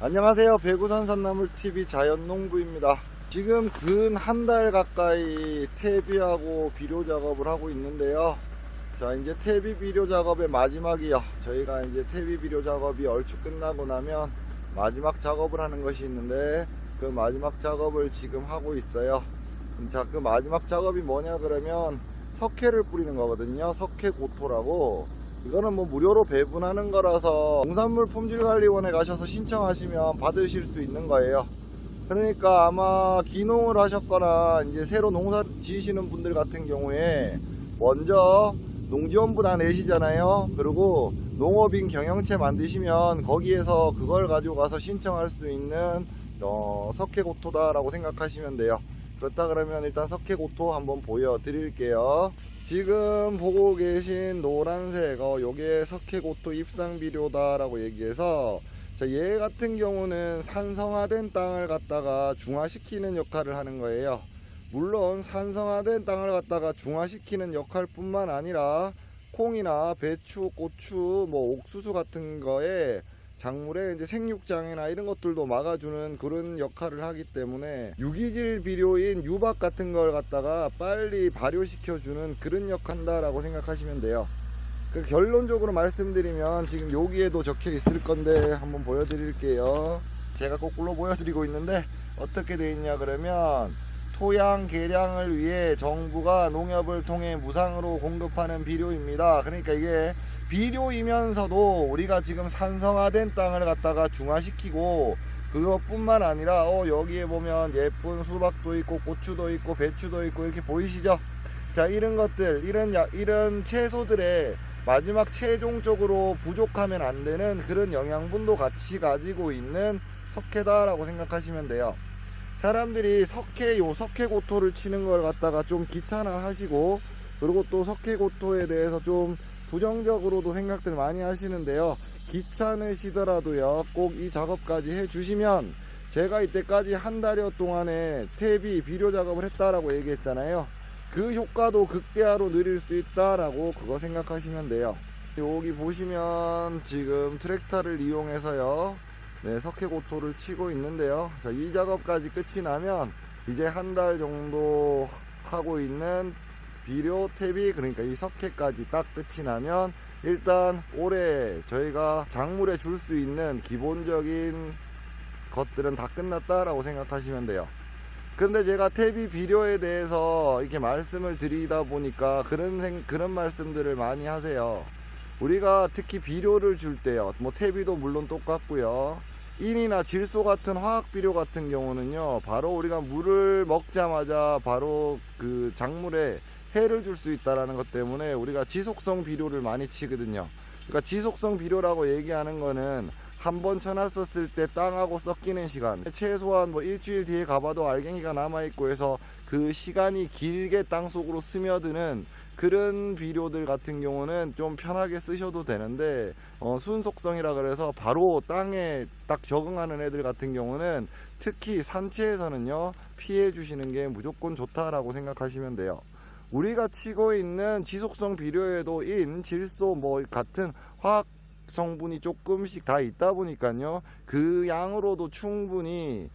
안녕하세요. 배구산 산나물TV 자연농부입니다. 지금 근 한 달 가까이 퇴비하고 비료 작업을 하고 있는데요. 자, 이제 퇴비 비료 작업의 마지막이요. 저희가 이제 퇴비 비료 작업이 얼추 끝나고 나면 마지막 작업을 하는 것이 있는데, 그 마지막 작업을 지금 하고 있어요. 자, 그 마지막 작업이 뭐냐 그러면 석회를 뿌리는 거거든요. 석회고토라고. 이거는 뭐 무료로 배분하는 거라서 농산물 품질관리원에 가셔서 신청하시면 받으실 수 있는 거예요. 그러니까 아마 기농을 하셨거나 이제 새로 농사 지으시는 분들 같은 경우에 먼저 농지원부 다 내시잖아요. 그리고 농업인 경영체 만드시면 거기에서 그걸 가지고 가서 신청할 수 있는 석회고토다 라고 생각하시면 돼요. 그렇다 그러면 일단 석회고토 한번 보여드릴게요. 지금 보고 계신 노란색 요게 석회고토 입상비료다 라고 얘기해서, 자, 얘 같은 경우는 산성화된 땅을 갖다가 중화시키는 역할을 하는 거예요. 물론 산성화된 땅을 갖다가 중화시키는 역할 뿐만 아니라 콩이나 배추, 고추, 뭐 옥수수 같은 거에 작물의 이제 생육장애나 이런 것들도 막아주는 그런 역할을 하기 때문에 유기질 비료인 유박 같은 걸 갖다가 빨리 발효시켜주는 그런 역할 한다라고 생각하시면 돼요. 그 결론적으로 말씀드리면 지금 여기에도 적혀 있을 건데 한번 보여드릴게요. 제가 거꾸로 보여드리고 있는데 어떻게 되어 있냐 그러면 토양 개량을 위해 정부가 농협을 통해 무상으로 공급하는 비료입니다. 그러니까 이게 비료이면서도 우리가 지금 산성화된 땅을 갖다가 중화시키고, 그것뿐만 아니라 여기에 보면 예쁜 수박도 있고 고추도 있고 배추도 있고 이렇게 보이시죠? 자, 이런 것들, 이런 채소들의 마지막 최종적으로 부족하면 안 되는 그런 영양분도 같이 가지고 있는 석회다라고 생각하시면 돼요. 사람들이 석회고토를 치는 걸 갖다가 좀 귀찮아 하시고, 그리고 또 석회고토에 대해서 좀 부정적으로도 생각들 많이 하시는데요. 귀찮으시더라도요, 꼭 이 작업까지 해주시면, 제가 이때까지 한 달여 동안에 퇴비 비료 작업을 했다라고 얘기했잖아요. 그 효과도 극대화로 누릴 수 있다라고 그거 생각하시면 돼요. 여기 보시면 지금 트랙터를 이용해서요, 네, 석회고토를 치고 있는데요. 자, 이 작업까지 끝이 나면 이제 한 달 정도 하고 있는 비료 퇴비, 그러니까 이 석회까지 딱 끝이 나면 일단 올해 저희가 작물에 줄 수 있는 기본적인 것들은 다 끝났다라고 생각하시면 돼요. 근데 제가 퇴비 비료에 대해서 이렇게 말씀을 드리다 보니까 그런 말씀들을 많이 하세요. 우리가 특히 비료를 줄 때요, 뭐 퇴비도 물론 똑같고요, 인이나 질소 같은 화학 비료 같은 경우는요, 바로 우리가 물을 먹자마자 바로 그 작물에 해를 줄 수 있다는 것 때문에 우리가 지속성 비료를 많이 치거든요. 그러니까 지속성 비료라고 얘기하는 거는 한번 쳐놨었을 때 땅하고 섞이는 시간, 최소한 뭐 일주일 뒤에 가봐도 알갱이가 남아있고 해서 그 시간이 길게 땅속으로 스며드는 그런 비료들 같은 경우는 좀 편하게 쓰셔도 되는데, 순속성이라 그래서 바로 땅에 딱 적응하는 애들 같은 경우는 특히 산지에서는요, 피해 주시는 게 무조건 좋다라고 생각하시면 돼요. 우리가 치고 있는 지속성 비료에도 인, 질소 뭐 같은 화학 성분이 조금씩 다 있다 보니까요, 그 양으로도 충분히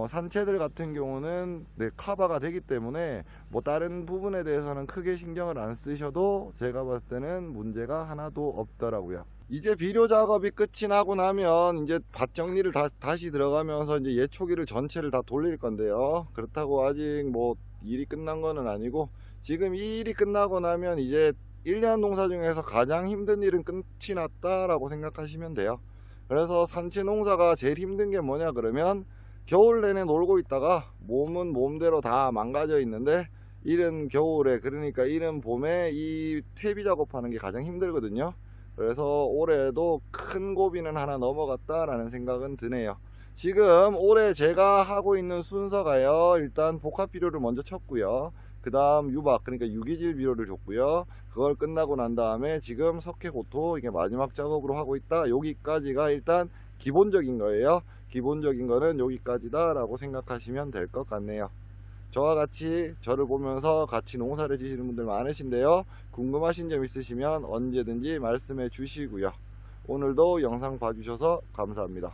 산채들 같은 경우는 커버가 되기 때문에 뭐 다른 부분에 대해서는 크게 신경을 안 쓰셔도 제가 봤을 때는 문제가 하나도 없더라고요. 이제 비료 작업이 끝이 나고 나면 이제 밭 정리를 다시 들어가면서 이제 예초기를 전체를 다 돌릴 건데요. 그렇다고 아직 뭐 일이 끝난 거는 아니고, 지금 이 일이 끝나고 나면 이제 1년 농사 중에서 가장 힘든 일은 끝이 났다라고 생각하시면 돼요. 그래서 산채 농사가 제일 힘든 게 뭐냐 그러면 겨울 내내 놀고 있다가 몸은 몸대로 다 망가져 있는데, 이른 겨울에, 그러니까 이른 봄에 이 퇴비 작업하는 게 가장 힘들거든요. 그래서 올해도 큰 고비는 하나 넘어갔다라는 생각은 드네요. 지금 올해 제가 하고 있는 순서가요, 일단 복합 비료를 먼저 쳤고요, 그 다음 유박, 그러니까 유기질 비료를 줬고요, 그걸 끝나고 난 다음에 지금 석회고토 이게 마지막 작업으로 하고 있다. 여기까지가 일단 기본적인 거예요. 기본적인 거는 여기까지다 라고 생각하시면 될 것 같네요. 저와 같이 저를 보면서 같이 농사를 지시는 분들 많으신데요, 궁금하신 점 있으시면 언제든지 말씀해 주시고요. 오늘도 영상 봐주셔서 감사합니다.